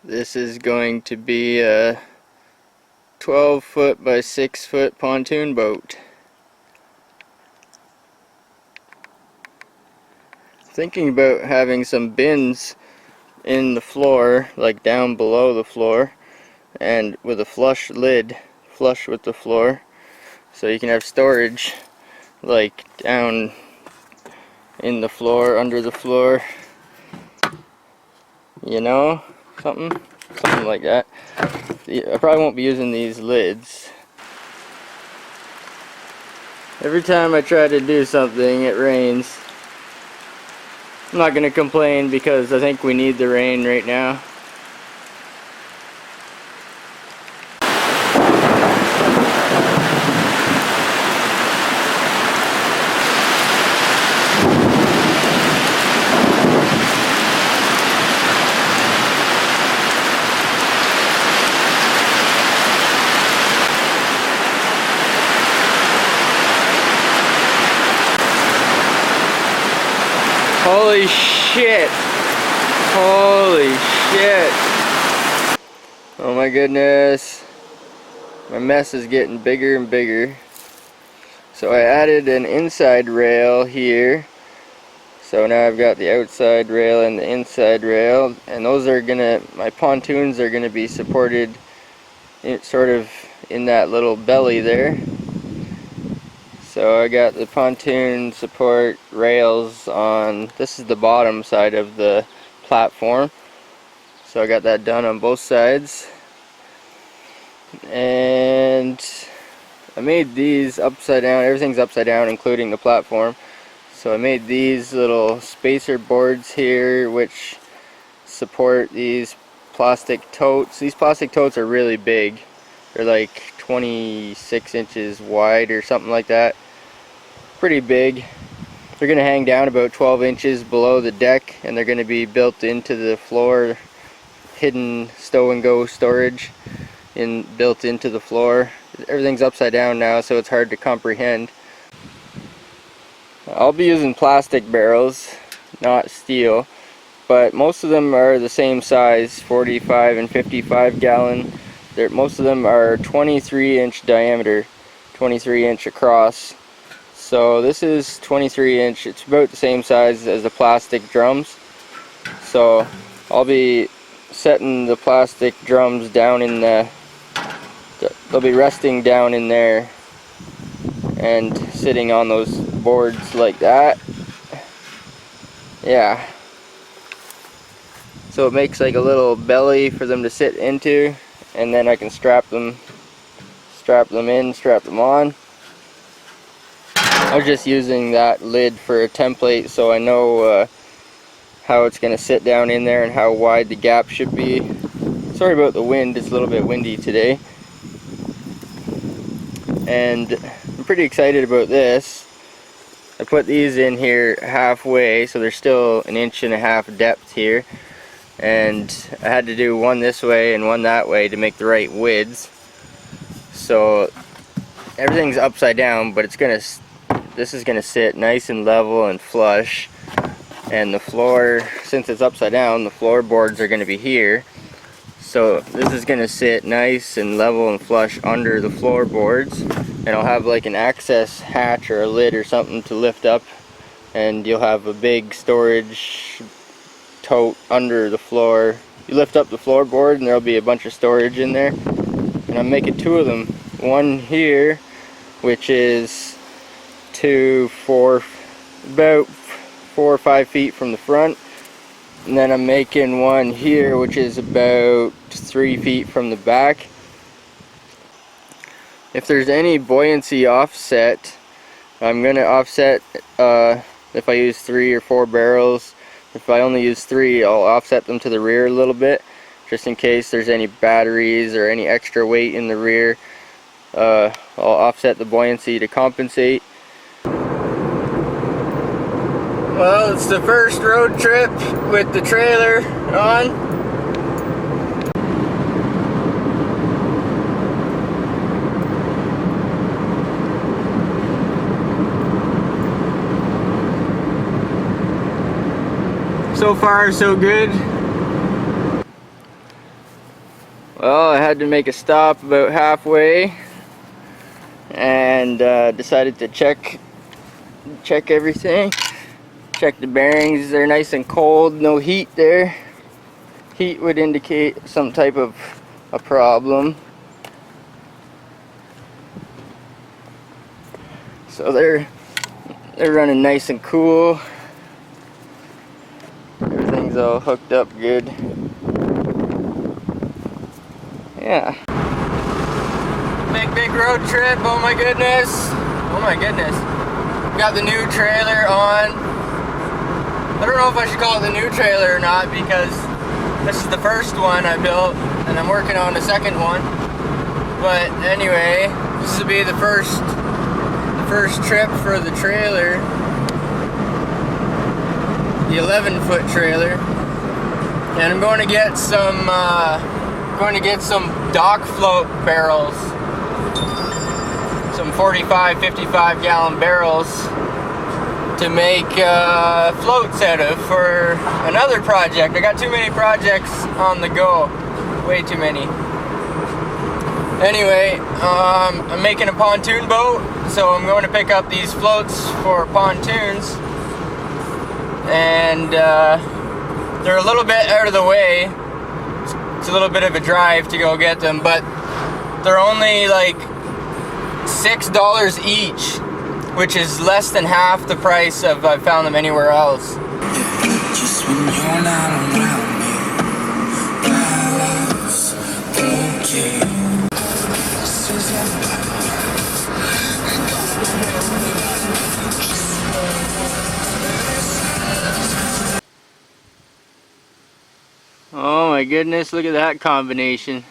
This is going to be a 12-foot by 6-foot pontoon boat. Thinking about having some bins in the floor, like down below the floor, and with a flush lid, flush with the floor, so you can have storage like down in the floor, under the floor, you know, something like that. I probably won't be using these lids. Every time I try to do something, it rains. I'm not going to complain because I think we need the rain right now. Holy shit! Holy shit! Oh my goodness. My mess is getting bigger and bigger. So I added an inside rail here. So now I've got the outside rail and the inside rail. And those are gonna, my pontoons are gonna be supported sort of in that little belly there. So I got the pontoon support rails on, this is the bottom side of the platform. So I got that done on both sides. And I made these upside down, everything's upside down including the platform. So I made these little spacer boards here which support these plastic totes. These plastic totes are really big. They're like 26 inches wide or something like that. Pretty big. They're going to hang down about 12 inches below the deck, and they're going to be built into the floor, hidden stow and go storage built into the floor. Everything's upside down now, so it's hard to comprehend. I'll be using plastic barrels, not steel, but most of them are the same size, 45 and 55 gallon. Most of them are 23-inch diameter, 23-inch across. So this is 23-inch. It's about the same size as the plastic drums. So I'll be setting the plastic drums down in they'll be resting down in there and sitting on those boards like that. Yeah. So it makes like a little belly for them to sit into, and then I can strap them in, strap them on. I was just using that lid for a template so I know how it's going to sit down in there and how wide the gap should be. Sorry about the wind, it's a little bit windy today. And I'm pretty excited about this. I put these in here halfway, so there's still 1.5 inches depth here. And I had to do one this way and one that way to make the right widths. So everything's upside down, but this is gonna sit nice and level and flush. And the floor, since it's upside down, the floorboards are gonna be here. So this is gonna sit nice and level and flush under the floorboards. And I'll have like an access hatch or a lid or something to lift up, and you'll have a big storage tote under the floor. You lift up the floorboard and there'll be a bunch of storage in there. And I'm making two of them. One here, which is about 4 or 5 feet from the front. And then I'm making one here, which is about 3 feet from the back. If there's any buoyancy offset, I'm going to offset if I use 3 or 4 barrels. If I only use 3, I'll offset them to the rear a little bit, just in case there's any batteries or any extra weight in the rear. I'll offset the buoyancy to compensate. Well, it's the first road trip with the trailer on. So far, so good. Well, I had to make a stop about halfway and decided to check everything. Check the bearings, they're nice and cold, no heat there. Heat would indicate some type of a problem. So they're running nice and cool. Everything's all hooked up good. Yeah. Big road trip, oh my goodness. Oh my goodness. Got the new trailer on. I don't know if I should call it the new trailer or not, because this is the first one I built and I'm working on the second one. But anyway, this will be the first trip for the trailer. The 11-foot trailer. And I'm going to get some dock float barrels. Some 45, 55 gallon barrels to make floats out of for another project. I got too many projects on the go. Way too many. Anyway, I'm making a pontoon boat, so I'm going to pick up these floats for pontoons. And they're a little bit out of the way. It's a little bit of a drive to go get them, but they're only like $6 each, which is less than half the price of I found them anywhere else. Just when you're not around me, okay. Oh my goodness, look at that combination.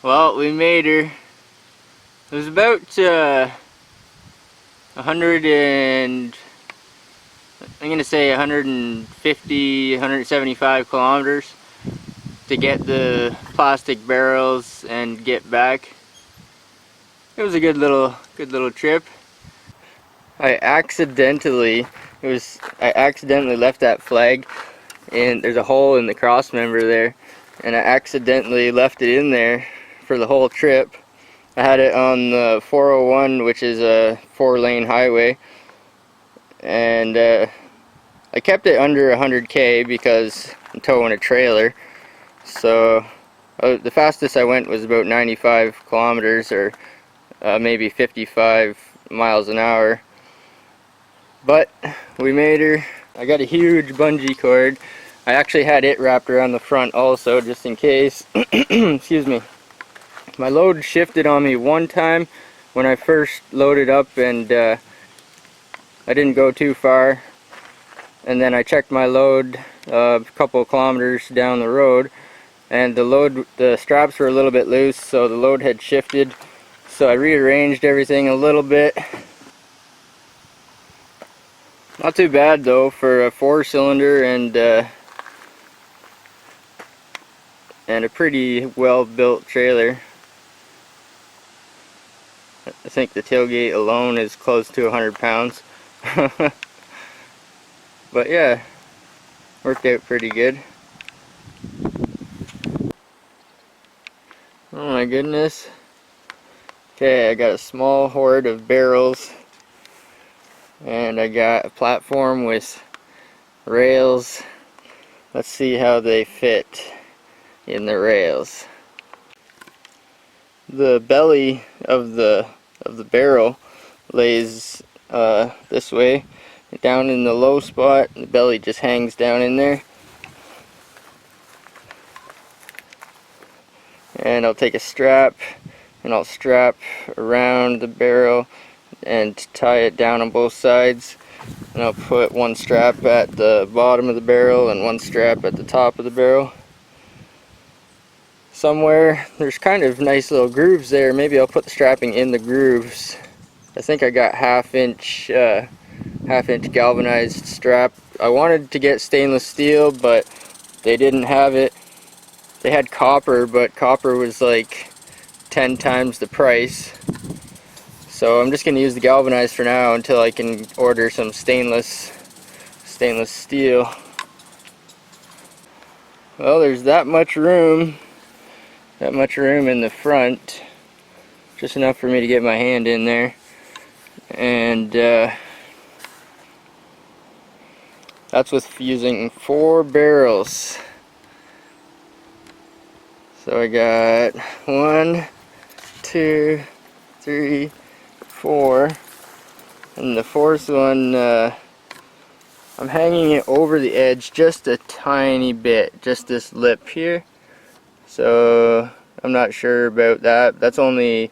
Well, we made her. It was about 150, 175 kilometers to get the plastic barrels and get back. It was a good little trip. I accidentally left that flag, and there's a hole in the cross member there, and I accidentally left it in there for the whole trip. I had it on the 401, which is a 4-lane highway, and I kept it under 100k because I'm towing a trailer. So the fastest I went was about 95 kilometers, or maybe 55 miles an hour. But we made her. I got a huge bungee cord. I actually had it wrapped around the front also, just in case. Excuse me. My load shifted on me one time when I first loaded up, and I didn't go too far. And then I checked my load a couple of kilometers down the road, and the straps were a little bit loose, so the load had shifted. So I rearranged everything a little bit. Not too bad though for a 4-cylinder and a pretty well built trailer. I think the tailgate alone is close to 100 pounds. But yeah, worked out pretty good. Oh my goodness. Okay, I got a small hoard of barrels, and I got a platform with rails. Let's see how they fit in the rails. The belly of the barrel lays this way, down in the low spot. The belly just hangs down in there. And I'll take a strap and I'll strap around the barrel and tie it down on both sides. And I'll put one strap at the bottom of the barrel and one strap at the top of the barrel. Somewhere there's kind of nice little grooves there. Maybe I'll put the strapping in the grooves. I think I got half-inch galvanized strap. I wanted to get stainless steel, but they didn't have it. They had copper, but copper was like 10 times the price. So I'm just going to use the galvanized for now until I can order some stainless steel. Well, there's that much room in the front, just enough for me to get my hand in there, and that's with using 4 barrels. So I got 1, 2, 3, 4, and the fourth one, I'm hanging it over the edge just a tiny bit, just this lip here. So I'm not sure about that. That's only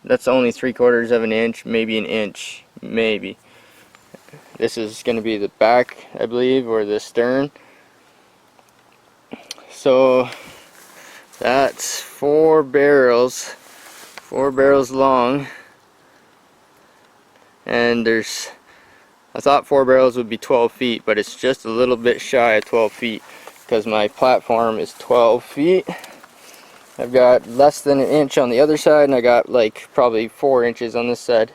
3/4 of an inch, maybe an inch, maybe. This is going to be the back, I believe, or the stern. So that's 4 barrels long, and I thought 4 barrels would be 12 feet, but it's just a little bit shy of 12 feet because my platform is 12 feet. I've got less than an inch on the other side, and I got like probably 4 inches on this side.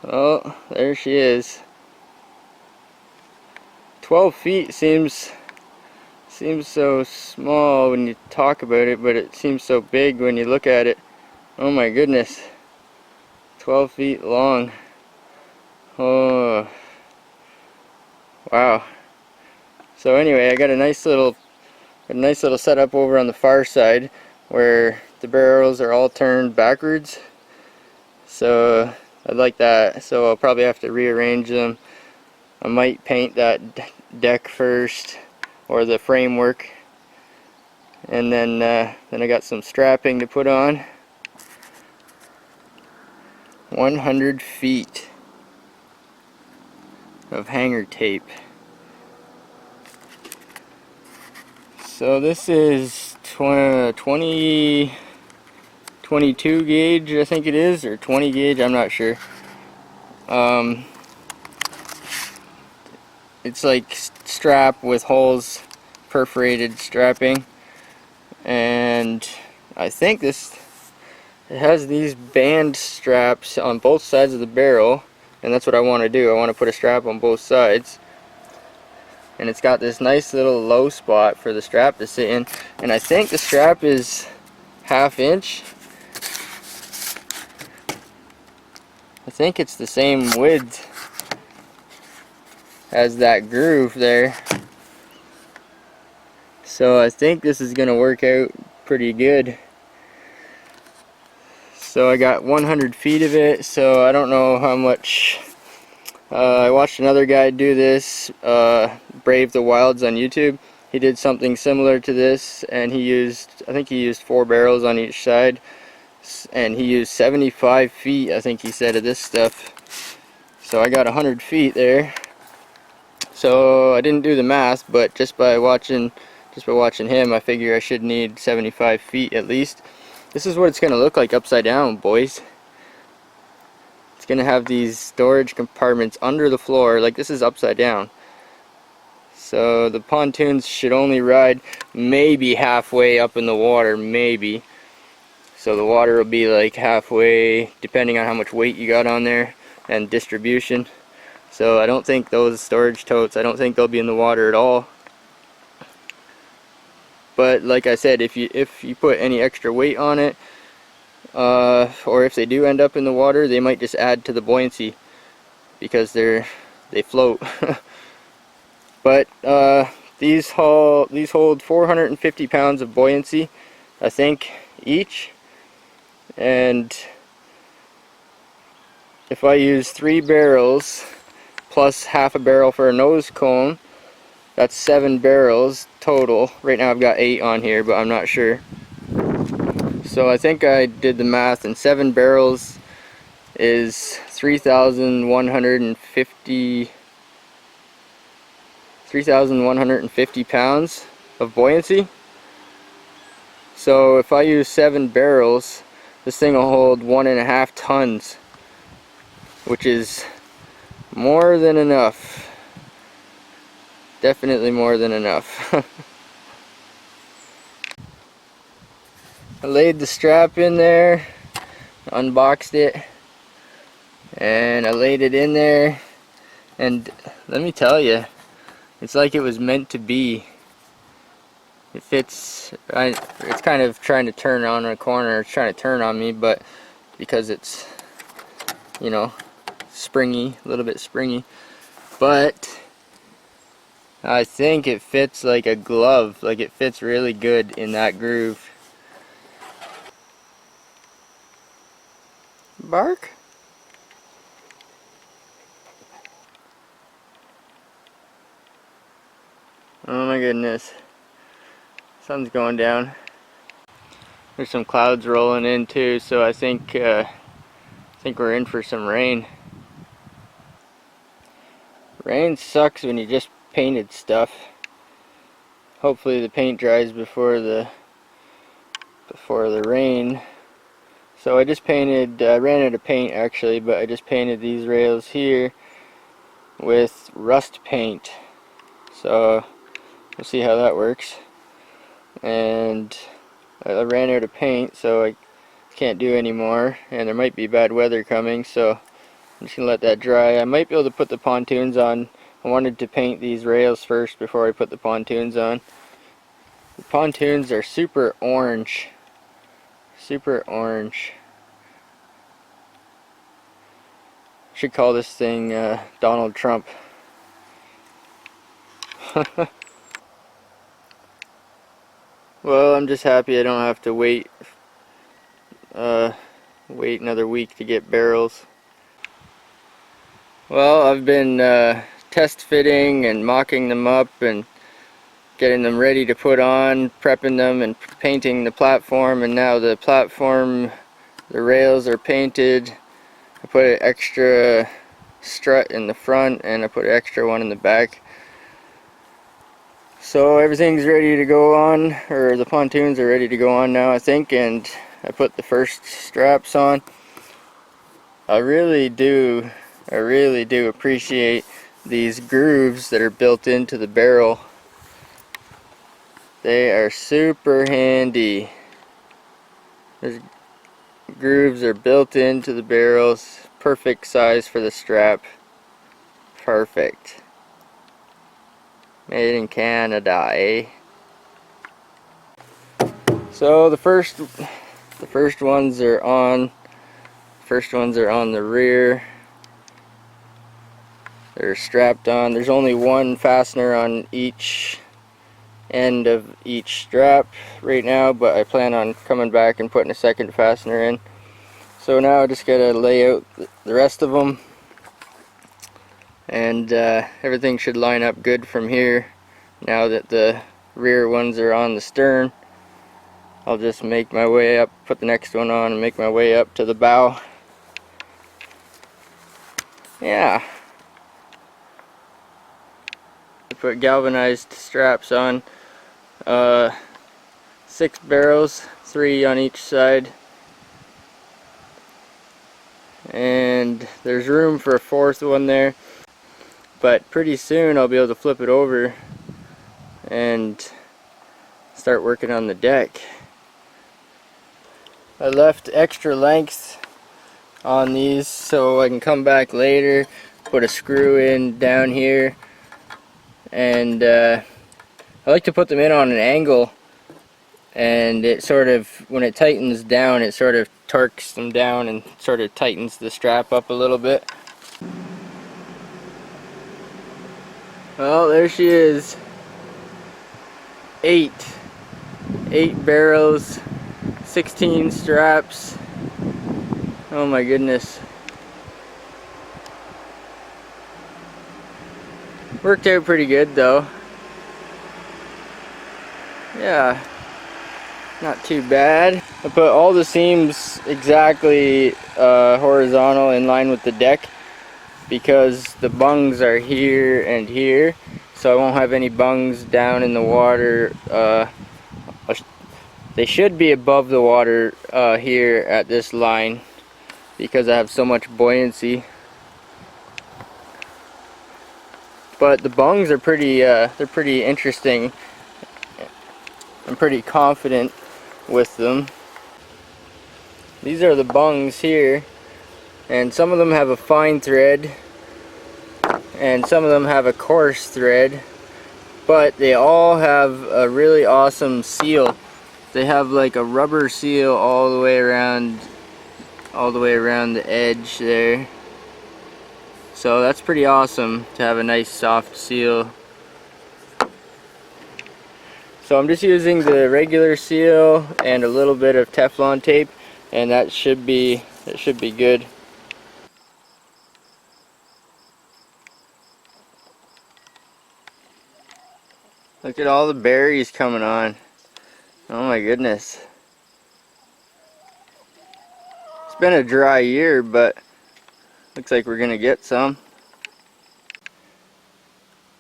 Oh, there she is. 12 feet seems so small when you talk about it, but it seems so big when you look at it. Oh my goodness. 12 feet long. Oh, wow. So anyway, I got a nice little setup over on the far side where the barrels are all turned backwards. So I like that. So I'll probably have to rearrange them. I might paint that deck first, or the framework, and then I got some strapping to put on. 100 feet of hanger tape. So this is 22 gauge, I think it is, or 20 gauge, I'm not sure. It's like strap with holes, perforated strapping, and I think it has these band straps on both sides of the barrel, and that's what I want to do. I want to put a strap on both sides, and it's got this nice little low spot for the strap to sit in, and I think the strap is 1/2 inch. I think it's the same width as that groove there, so I think this is gonna work out pretty good. So I got 100 feet of it, so I don't know how much. I watched another guy do this, Brave the Wilds on YouTube. He did something similar to this, and I think he used 4 barrels on each side, and he used 75 feet, I think he said, of this stuff. So I got 100 feet there. So I didn't do the math, but just by watching him, I figure I should need 75 feet at least. This is what it's going to look like upside down, boys. It's going to have these storage compartments under the floor, like this is upside down. So the pontoons should only ride maybe halfway up in the water, maybe. So the water will be like halfway, depending on how much weight you got on there and distribution. So I don't think those storage totes, I don't think they'll be in the water at all. But like I said, if you put any extra weight on it, or if they do end up in the water, they might just add to the buoyancy because they float. But these hold 450 pounds of buoyancy, I think, each. And if I use 3 barrels plus 1/2 barrel for a nose cone, that's 7 barrels total. Right now I've got 8 on here, but I'm not sure. So I think I did the math, and 7 barrels is 3,150 pounds of buoyancy. So if I use 7 barrels, this thing will hold 1.5 tons, which is more than enough. Definitely more than enough. I laid the strap in there, unboxed it, and I laid it in there, and let me tell you, it's like it was meant to be. It fits. It's kind of trying to turn on a corner. It's trying to turn on me, but because it's, you know, springy, a little bit springy. But I think it fits like a glove. Like, it fits really good in that groove. Bark? Oh my goodness. Sun's going down. There's some clouds rolling in too, so I think we're in for some rain. Rain sucks when you just painted stuff. Hopefully the paint dries before the rain. So I just painted, I ran out of paint actually, but I just painted these rails here with rust paint. So we'll see how that works. And I ran out of paint, so I can't do any more, and there might be bad weather coming, so I'm just gonna let that dry. I might be able to put the pontoons on. I wanted to paint these rails first before I put the pontoons on. The pontoons are super orange. Super orange. Should call this thing Donald Trump. Well, I'm just happy I don't have to wait another week to get barrels. Well, I've been test fitting and mocking them up and getting them ready to put on, prepping them and painting the platform, and now the platform, the rails are painted. I put an extra strut in the front and I put an extra one in the back. So everything's ready to go on, or the pontoons are ready to go on now, I think, and I put the first straps on. I really do appreciate these grooves that are built into the barrel. They are super handy. Those grooves are built into the barrels, perfect size for the strap. Perfect. Made in Canada, eh? So the first ones are on. First ones are on the rear. They're strapped on. There's only one fastener on each end of each strap right now, but I plan on coming back and putting a second fastener in. So now I just gotta lay out the rest of them, and everything should line up good from here. Now that the rear ones are on the stern, I'll just make my way up, put the next one on, and make my way up to the bow. Yeah. I put galvanized straps on, 6 barrels, 3 on each side, and there's room for a 4th one there, but pretty soon I'll be able to flip it over and start working on the deck. I left extra length on these so I can come back later, put a screw in down here, and I like to put them in on an angle, and it sort of, when it tightens down, it sort of torques them down and sort of tightens the strap up a little bit. Well, there she is. 8 barrels, 16 straps. Oh my goodness. Worked out pretty good though. Yeah, not too bad. I put all the seams exactly horizontal in line with the deck, because the bungs are here and here, so I won't have any bungs down in the water. They should be above the water here at this line, because I have so much buoyancy. But the bungs are they're pretty interesting. I'm pretty confident with them. These are the bungs here, and some of them have a fine thread and some of them have a coarse thread, but they all have a really awesome seal. They have like a rubber seal all the way around the edge there. So that's pretty awesome to have a nice soft seal. So I'm just using the regular seal and a little bit of Teflon tape, and that should be good. Look at all the berries coming on. Oh my goodness. It's been a dry year, but looks like we're gonna get some.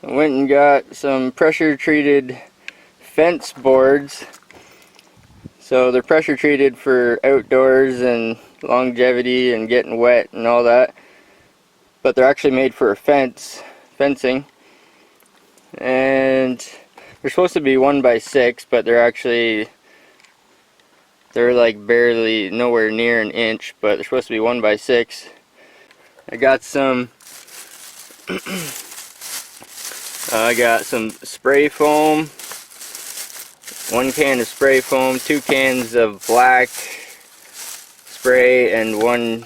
I went and got some pressure treated fence boards. So they're pressure treated for outdoors and longevity and getting wet and all that. But they're actually made for fencing. And they're supposed to be 1x6, but they're like barely nowhere near an inch, but they're supposed to be 1x6. I got some spray foam, 1 can of spray foam, 2 cans of black spray, and 1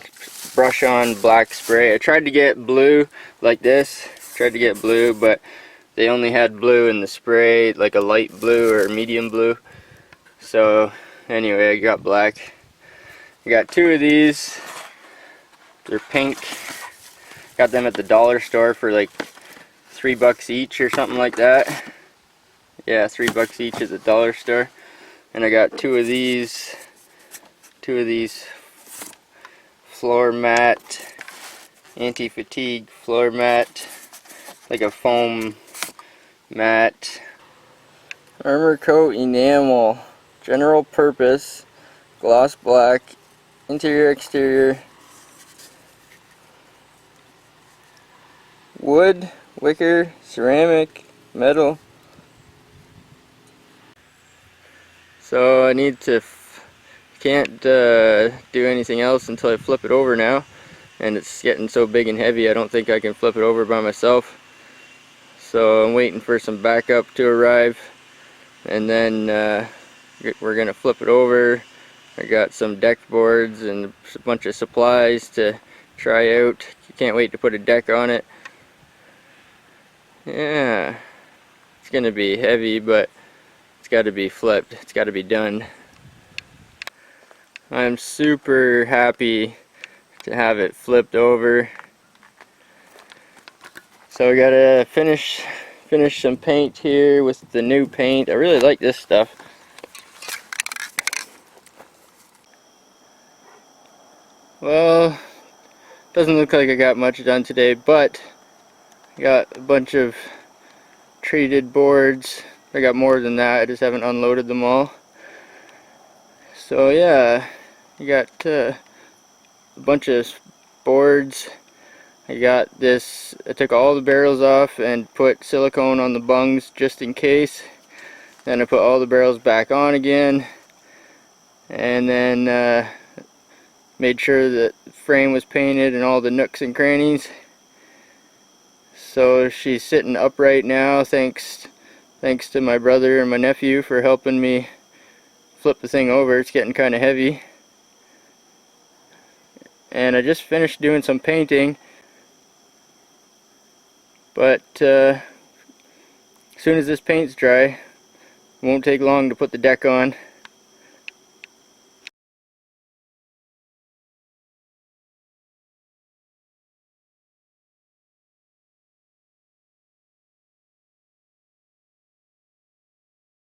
brush on black spray. I tried to get blue like this, but they only had blue in the spray, like a light blue or medium blue. So anyway, I got black. I got 2 of these. They're pink. Got them at the dollar store for like $3 each or something like that. Yeah, $3 each at the dollar store. And I got 2 of these floor mat, anti-fatigue floor mat, like a foam mat. Armor coat enamel, general purpose, gloss black, interior exterior, wood, wicker, ceramic, metal. So I need to can't do anything else until I flip it over now, and it's getting so big and heavy I don't think I can flip it over by myself. So I'm waiting for some backup to arrive, and then we're gonna flip it over. I got some deck boards and a bunch of supplies to try out. Can't wait to put a deck on it. Yeah, it's gonna be heavy, but it's got to be flipped. It's got to be done. I'm super happy to have it flipped over. So we gotta finish some paint here with the new paint. I really like this stuff. Well, doesn't look like I got much done today, but I got a bunch of treated boards. I got more than that, I just haven't unloaded them all. So yeah, I got a bunch of boards. I got this, I took all the barrels off and put silicone on the bungs just in case. Then I put all the barrels back on again, and then made sure that the frame was painted and all the nooks and crannies. So she's sitting upright now, thanks to my brother and my nephew for helping me flip the thing over. It's getting kind of heavy. And I just finished doing some painting, but as soon as this paint's dry, it won't take long to put the deck on.